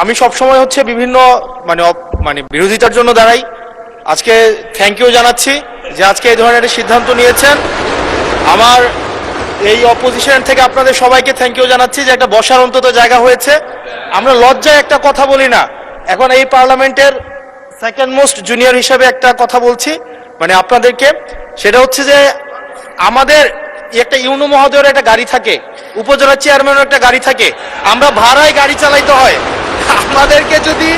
আমি সব সময় হচ্ছে বিভিন্ন মানে বিরোধিতার জন্য দাঁড়াই। আজকে থ্যাংক ইউ জানাচ্ছি যে আজকে এই ধরনের একটা সিদ্ধান্ত নিয়েছেন। আমার এই অপোজিশন থেকে আপনাদের সবাইকে থ্যাংক ইউ জানাচ্ছি যে একটা বসার অন্তত জায়গা হয়েছে। আমরা লজ্জায় একটা কথা বলি না, এখন এই পার্লামেন্টের সেকেন্ড মোস্ট জুনিয়র হিসেবে একটা কথা বলছি মানে আপনাদেরকে, সেটা হচ্ছে যে আমাদের একটা ইউনো মহোদয়ের একটা গাড়ি থাকে, উপজেলা চেয়ারম্যানের একটা গাড়ি থাকে, আমরা ভাড়ায় গাড়ি চালাইতে হয়। আমাদেরকে যদি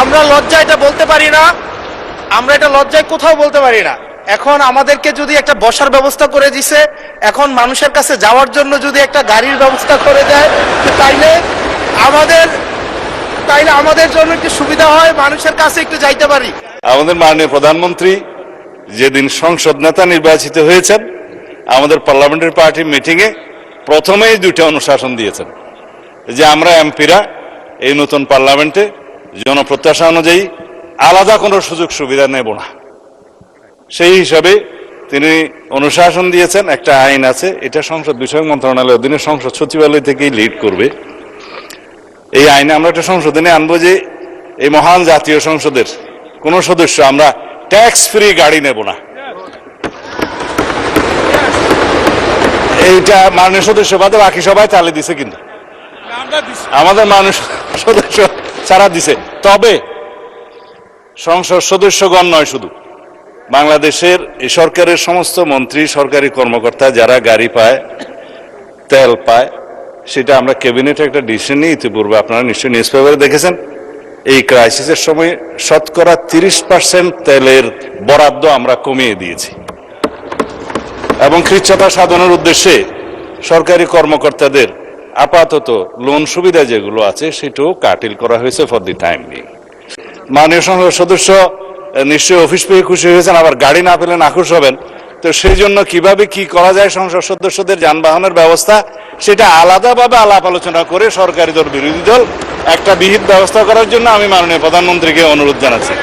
আমরা লজ্জায় এটা বলতে পারি না, আমরা এটা লজ্জায় কোথাও বলতে পারি না। এখন আমাদেরকে যদি একটা বসার ব্যবস্থা করে দিছে, এখন মানুষের কাছে যাওয়ার জন্য যদি একটা গাড়ির ব্যবস্থা করে দেয় তাইলে আমাদের জন্য একটু সুবিধা হয়, মানুষের কাছে একটু যাইতে পারি। আমাদের মাননীয় প্রধানমন্ত্রী যেদিন সংসদ নেতা নির্বাচিত হয়েছেন, আমাদের পার্লামেন্টারি পার্টি মিটিংয়ে প্রথমেই দুইটা অনুশাসন দিয়েছেন যে আমরা এমপিরা এই নতুন পার্লামেন্টে জনপ্রত্যাশা অনুযায়ী আলাদা কোনো সুযোগ সুবিধা নেব না। সেই হিসাবে তিনি অনুশাসন দিয়েছেন। একটা আইন আছে, এটা সংসদ বিষয়ক মন্ত্রণালয়ের অধীনে সংসদ সচিবালয় থেকেই লিড করবে। এই আইনে আমরা একটা সংশোধনে আনবো যে এই মহান জাতীয় সংসদের কোন সদস্য আমরা ট্যাক্স ফ্রি গাড়ি নেব না। এইটা মাননীয় সদস্য বাদে বাকি সবাই তালে দিছে, কিন্তু আমাদের মাননীয় সদস্য ছাড়া দিছে। তবে সংসদ সদস্যগণ নয়, শুধু বাংলাদেশের এই সরকারের সমস্ত মন্ত্রী, সরকারি কর্মকর্তা যারা গাড়ি পায়, তেল পায়, সেটা আমরা ক্যাবিনেটে একটা ডিসিশন নিয়ে ইতিপূর্বে আপনারা নিশ্চয়ই নিউজ পেপারে দেখেছেন, এই ক্রাইসিসের সময় শতকরা 30% তেলের বরাদ্দ আমরা কমিয়ে দিয়েছি এবং কৃচ্ছ্রতা সাধনের উদ্দেশ্যে সরকারি কর্মকর্তাদের আপাতত লোন সুবিধা যেগুলো আছে সেটাও কাটিল করা হয়েছে ফর দি টাইম বিং। মাননীয় সংসদ সদস্য নিশ্চয়ই অফিস পেয়ে খুশি হয়েছেন, আবার গাড়ি না পেলে নাখুশ হবেন। তো সেই জন্য কিভাবে কি করা যায় সংসদ সদস্যদের যানবাহনের ব্যবস্থা, সেটা আলাদাভাবে আলাপ আলোচনা করে সরকারি দল বিরোধী দল একটা বিহিত ব্যবস্থা করার জন্য আমি মাননীয় প্রধানমন্ত্রীকে অনুরোধ জানাচ্ছি।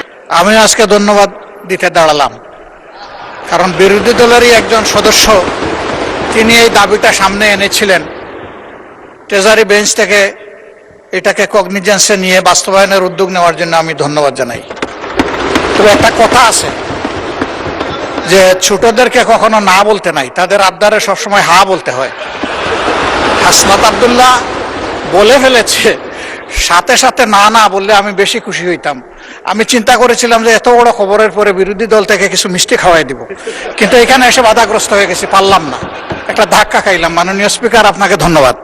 আমি আজকে ধন্যবাদ দিতে দাঁড়ালাম, কারণ বিরোধী দলেরই একজন সদস্য তিনি এই দাবিটা সামনে এনেছিলেন। ট্রেজারি বেঞ্চ থেকে এটাকে কগনিজেন্সে নিয়ে বাস্তবায়নের উদ্যোগ নেওয়ার জন্য আমি ধন্যবাদ জানাই। তবে একটা কথা আছে যে ছোটদেরকে কখনো না বলতে নাই, তাদের আবদারে সবসময় হা বলতে হয়। হাসনাত আব্দুল্লাহ বলে ফেলেছে, সাথে সাথে না না বললে আমি বেশি খুশি হইতাম। আমি চিন্তা করেছিলাম যে এত বড় খবরের পরে বিরোধী দল থেকে কিছু মিষ্টি খাওয়াই দিব, কিন্তু এখানে এসে বাধাগ্রস্ত হয়ে গেছি, পারলাম না, একটা ধাক্কা খাইলাম। মাননীয় স্পিকার, আপনাকে ধন্যবাদ।